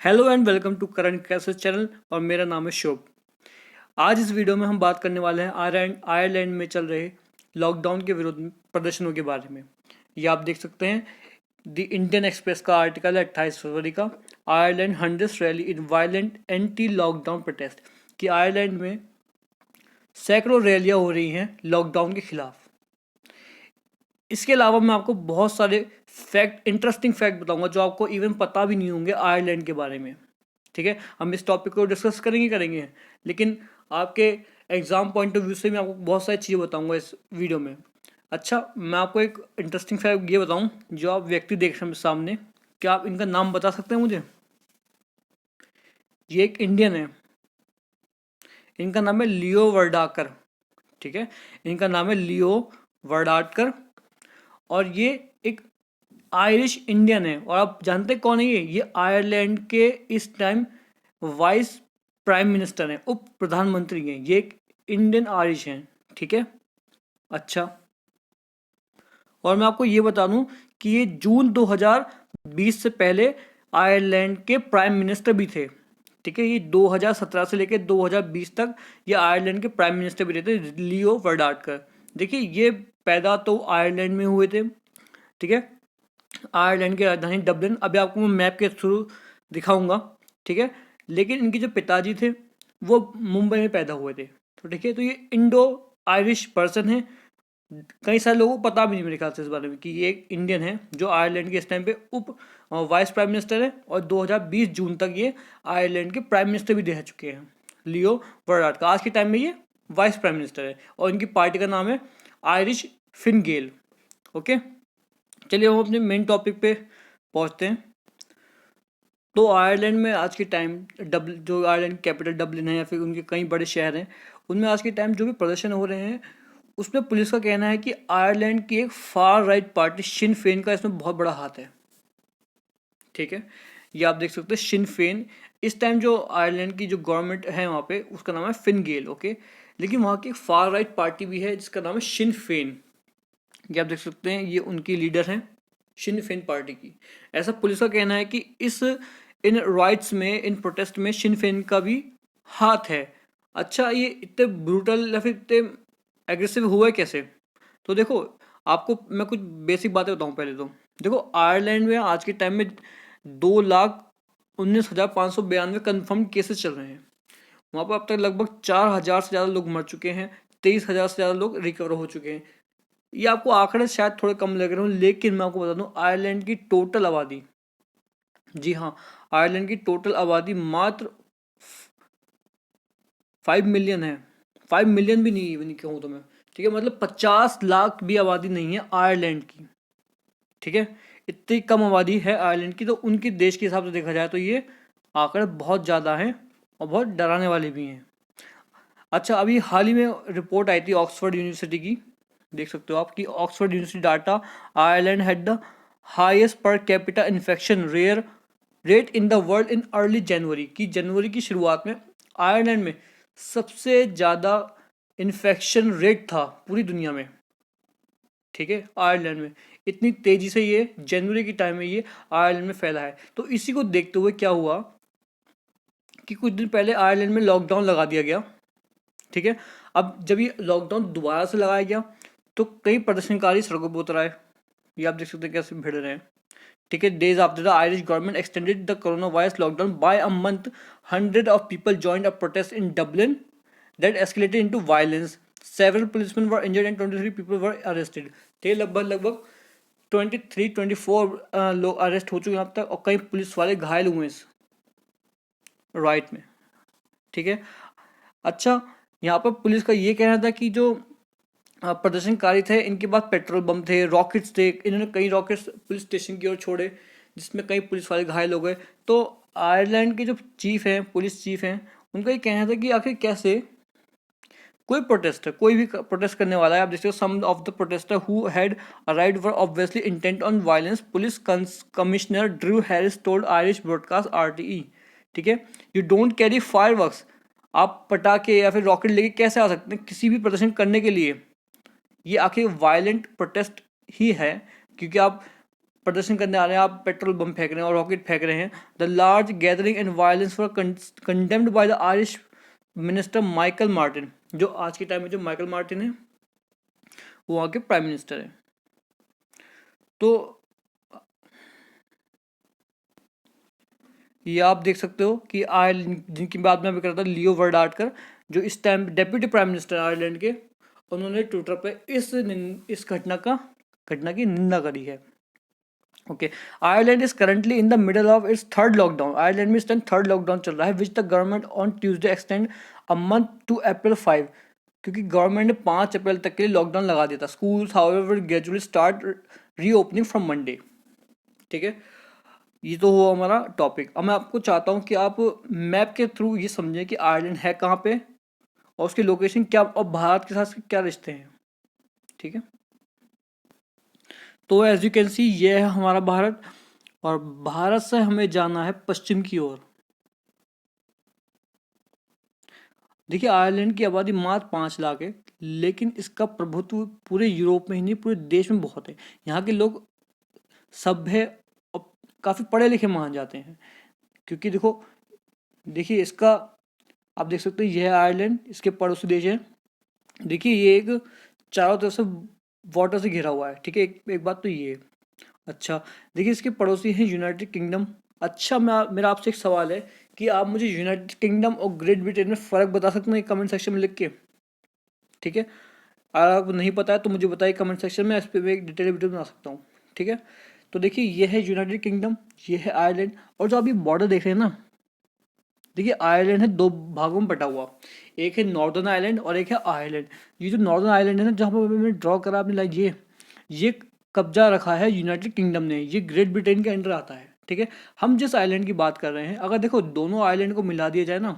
Hello and welcome to current cases channel और मेरा नाम है शोभ। आज इस वीडियो में हम बात करने वाले हैं आयरलैंड में चल रहे लॉकडाउन के विरुद्ध प्रदर्शनों के बारे में। ये आप देख सकते हैं द इंडियन एक्सप्रेस का आर्टिकल है 28 फरवरी का। आयरलैंड हंड्रेड्स रैली इन वायलेंट एंटी लॉकडाउन प्रोटेस्ट कि आयरलैंड में सैकड़ों रैलियां हो रही हैं लॉकडाउन के खिलाफ। इसके अलावा मैं आपको बहुत सारे इंटरेस्टिंग फैक्ट बताऊंगा जो आपको इवन पता भी नहीं होंगे आयरलैंड के बारे में। ठीक है, हम इस टॉपिक को डिस्कस करेंगे लेकिन आपके एग्जाम पॉइंट ऑफ व्यू से मैं आपको बहुत सारी चीज़ें बताऊंगा इस वीडियो में। अच्छा, मैं आपको एक इंटरेस्टिंग फैक्ट ये बताऊं, जो आप व्यक्ति देख रहे हैं सामने, क्या आप इनका नाम बता सकते हैं मुझे? ये एक इंडियन है, इनका नाम है लियो वर्डाकर। ठीक है, इनका नाम है लियो वर्डाकर और ये एक आयरिश इंडियन है। और आप जानते कौन है ये आयरलैंड के इस टाइम वाइस प्राइम मिनिस्टर हैं, उप प्रधानमंत्री हैं। ये एक इंडियन आयरिश हैं। ठीक है, अच्छा, और मैं आपको ये बता दूं कि ये जून 2020 से पहले आयरलैंड के प्राइम मिनिस्टर भी थे। ठीक है, ये 2017 से लेकर 2020 तक ये आयरलैंड के प्राइम मिनिस्टर भी रहते लियो वर्डाकर। देखिए, ये पैदा तो आयरलैंड में हुए थे। ठीक है, आयरलैंड की राजधानी डबलिन, अभी आपको मैं मैप के थ्रू दिखाऊंगा। ठीक है, लेकिन इनके जो पिताजी थे वो मुंबई में पैदा हुए थे। तो ठीक है, तो ये इंडो आयरिश पर्सन है। कई सारे लोगों को पता भी नहीं मेरे ख्याल से इस बारे में कि ये एक इंडियन है जो आयरलैंड के इस टाइम पे उप वाइस प्राइम मिनिस्टर है और 2020 जून तक ये आयरलैंड के प्राइम मिनिस्टर भी रह चुके हैं। लियो वर्डाट का आज के टाइम में ये वाइस प्राइम मिनिस्टर है और इनकी पार्टी का नाम है आयरिश फिनगेल। ओके, चलिए हम अपने मेन टॉपिक पे पहुंचते हैं। तो आयरलैंड में आज के टाइम जो आयरलैंड कैपिटल डबलिन है या फिर उनके कई बड़े शहर हैं, उनमें आज के टाइम जो भी प्रदर्शन हो रहे हैं उसमें पुलिस का कहना है कि आयरलैंड की एक फार राइट पार्टी शिन फेन का इसमें बहुत बड़ा हाथ है। ठीक है, ये आप देख सकते हैं शिन फेन। इस टाइम जो आयरलैंड की जो गवर्नमेंट है वहाँ पे उसका नाम है फिनगेल। ओके, लेकिन वहाँ की एक फार राइट पार्टी भी है जिसका नाम है शिन फेन। ये आप देख सकते हैं, ये उनकी लीडर हैं शिन फेन पार्टी की। ऐसा पुलिस का कहना है कि इन राइट्स में, इन प्रोटेस्ट में शिन फेन का भी हाथ है। अच्छा, ये इतने ब्रूटल या फिर इतने एग्रेसिव हुआ है कैसे? तो देखो, आपको मैं कुछ बेसिक बातें बताऊं पहले। तो देखो, आयरलैंड में आज के टाइम में 2,19,592 कन्फर्म केसेस चल रहे हैं। वहाँ पर अब तक लगभग 4,000 से ज़्यादा लोग मर चुके हैं, 23,000 से ज़्यादा लोग रिकवर हो चुके हैं। ये आपको आंकड़े शायद थोड़े कम लग रहे हो, लेकिन मैं आपको बता दूं आयरलैंड की टोटल आबादी, जी हाँ, आयरलैंड की टोटल आबादी मात्र 5 मिलियन है। 5 मिलियन भी नहीं कहूँ तो मैं। ठीक है, मतलब 50 लाख भी आबादी नहीं है आयरलैंड की। ठीक है, इतनी कम आबादी है आयरलैंड की। तो उनके देश के हिसाब से देखा जाए तो ये आंकड़े बहुत ज़्यादा हैं और बहुत डराने वाले भी हैं। अच्छा, अभी हाल ही में रिपोर्ट आई थी ऑक्सफोर्ड यूनिवर्सिटी की, देख सकते हो आप कि Oxford university data Ireland had the highest per capita infection rate in the world in early January, की जनवरी की शुरुआत में आयरलैंड में सबसे ज़्यादा इन्फेक्शन रेट था पूरी दुनिया में। ठीक है, आयरलैंड में इतनी तेज़ी से ये जनवरी के टाइम में ये आयरलैंड में फैला है। तो इसी को देखते हुए क्या हुआ कि कुछ दिन पहले आयरलैंड में लॉकडाउन लगा दिया गया। ठीक है, अब जब ये लॉकडाउन दोबारा से लगाया गया तो कई प्रदर्शनकारी सड़कों पर उतर आए। ये आप देख सकते हैं कैसे भिड़ रहे हैं। ठीक है, days after the Irish government extended the corona virus lockdown by a month, hundred of people joined a protest in Dublin that escalated into violence, several policeman were injured and 23 people were arrested. ठीक है, लगभग 24 लोग arrest हो चुके हैं अब तक और कई पुलिस वाले घायल हुए इस राइट में। ठीक है, अच्छा, यहाँ पर पुलिस का ये कहना था कि जो प्रदर्शनकारी थे इनके पास पेट्रोल बम थे, रॉकेट्स थे। इन्होंने कई रॉकेट्स पुलिस स्टेशन की ओर छोड़े जिसमें कई पुलिस वाले घायल हो गए। तो आयरलैंड के जो चीफ हैं, पुलिस चीफ हैं, उनका ये कहना था कि आखिर कैसे कोई भी प्रोटेस्ट करने वाला है। आप देखते हो some of the protester who had arrived were obviously intent on violence, police commissioner Drew Harris told Irish broadcast RTE. ठीक है, यू डोंट कैरी फायरवर्क्स, आप पटाखे या फिर रॉकेट लेके कैसे आ सकते हैं किसी भी प्रदर्शन करने के लिए? ये आखिर वायलेंट प्रोटेस्ट ही है, क्योंकि आप प्रदर्शन करने आ रहे हैं, आप पेट्रोल बम फेंक रहे हैं और रॉकेट फेंक रहे हैं। The large gathering and violence for condemned by the Irish minister Michael Martin. जो आज के टाइम में जो माइकल मार्टिन है वो वहाँ के प्राइम मिनिस्टर है। तो ये आप देख सकते हो कि आयरलैंड, जिनकी बात मैं अभी कर रहा था, लियो वर्डाटकर, जो इस time deputy prime minister Ireland के, उन्होंने ट्विटर पे इस घटना की निंदा करी है। Okay, Ireland is currently in the middle of its third lockdown. Ireland में इस टाइम थर्ड लॉकडाउन चल रहा है, which the government on Tuesday extend a month to April 5, क्योंकि गवर्नमेंट ने 5 अप्रैल तक के लिए लॉकडाउन लगा दिया था। Schools however gradually start reopening from Monday. ठीक है, ये तो हुआ हमारा टॉपिक। अब मैं आपको चाहता हूँ कि आप मैप के थ्रू ये समझें कि आयरलैंड है कहाँ पे और उसकी लोकेशन क्या और भारत के साथ क्या रिश्ते हैं। ठीक है, तो एज यू कैन सी ये है हमारा भारत, और भारत से हमें जाना है पश्चिम की ओर। देखिए, आयरलैंड की आबादी मात्र 5 लाख है, लेकिन इसका प्रभुत्व पूरे यूरोप में ही नहीं पूरे देश में बहुत है। यहाँ के लोग सभ्य और काफ़ी पढ़े लिखे माने जाते हैं, क्योंकि देखिए इसका, आप देख सकते हैं, यह है आयरलैंड, इसके पड़ोसी देश है। देखिए ये एक चारों तरफ से वाटर से घिरा हुआ है। ठीक है, एक बात तो ये है। अच्छा, देखिए इसके पड़ोसी हैं यूनाइटेड किंगडम। अच्छा, मेरा आपसे एक सवाल है कि आप मुझे यूनाइटेड किंगडम और ग्रेट ब्रिटेन में फ़र्क बता सकते हैं कमेंट सेक्शन में लिख के। ठीक है, अगर आपको नहीं पता है तो मुझे बताइए कमेंट सेक्शन में, इस पर मैं एक डिटेल वीडियो बना सकता हूँ। ठीक है, तो देखिए ये है यूनाइटेड किंगडम, ये है आयरलैंड, और जो आप ये बॉर्डर देख रहे हैं ना, देखिए आयरलैंड है 2 भागों में बटा हुआ, एक है नॉर्दर्न आयरलैंड और एक है आयरलैंड। ये जो नॉर्दर्न आयरलैंड है ना, जहाँ पर मैंने ड्रॉ करा आपने लाइक, ये कब्जा रखा है यूनाइटेड किंगडम ने, ये ग्रेट ब्रिटेन के अंडर आता है। ठीक है, हम जिस आइलैंड की बात कर रहे हैं, अगर देखो दोनों आइलैंड को मिला दिया जाए ना,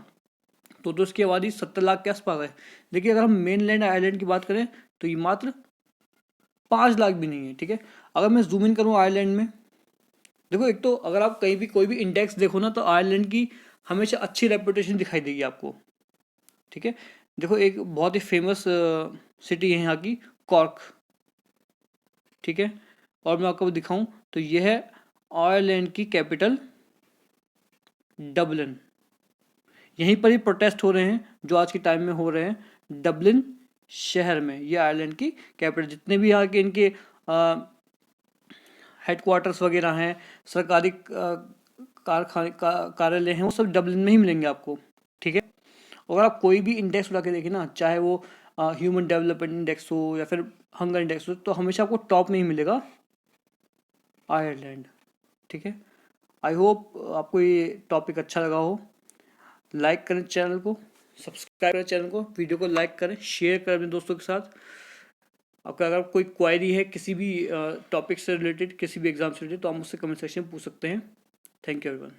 तो उसकी आबादी 70 लाख के आसपास है। देखिए अगर हम मेन लैंड आइलैंड की बात करें तो ये मात्र 5 लाख भी नहीं है। ठीक है, अगर मैं जूम इन करूँ आयरलैंड में, देखो एक तो अगर आप कहीं भी कोई भी इंडेक्स देखो ना, तो आयरलैंड की हमेशा अच्छी रेपुटेशन दिखाई देगी आपको। ठीक है, देखो एक बहुत ही फेमस सिटी है यहाँ की, कॉर्क। ठीक है, और मैं आपको दिखाऊं तो यह है आयरलैंड की कैपिटल डबलिन। यहीं पर ही प्रोटेस्ट हो रहे हैं जो आज के टाइम में हो रहे हैं डबलिन शहर में। ये आयरलैंड की कैपिटल, जितने भी यहाँ के इनके हेडक्वार्टर्स वगैरह हैं, सरकारी कारखाने कार्यालय हैं, वो सब डबलिन में ही मिलेंगे आपको। ठीक है, अगर आप कोई भी इंडेक्स उठा के देखें ना, चाहे वो ह्यूमन डेवलपमेंट इंडेक्स हो या फिर हंगर इंडेक्स हो, तो हमेशा आपको टॉप में ही मिलेगा आयरलैंड। ठीक है, आई होप आपको ये टॉपिक अच्छा लगा हो। लाइक करें चैनल को, सब्सक्राइब करें चैनल को, वीडियो को लाइक करें, शेयर करें अपने दोस्तों के साथ। आपका अगर कोई क्वायरी है किसी भी टॉपिक से रिलेटेड, किसी भी एग्जाम से रिलेटेड, तो आप मुझसे कमेंट सेक्शन में पूछ सकते हैं। Thank you everyone.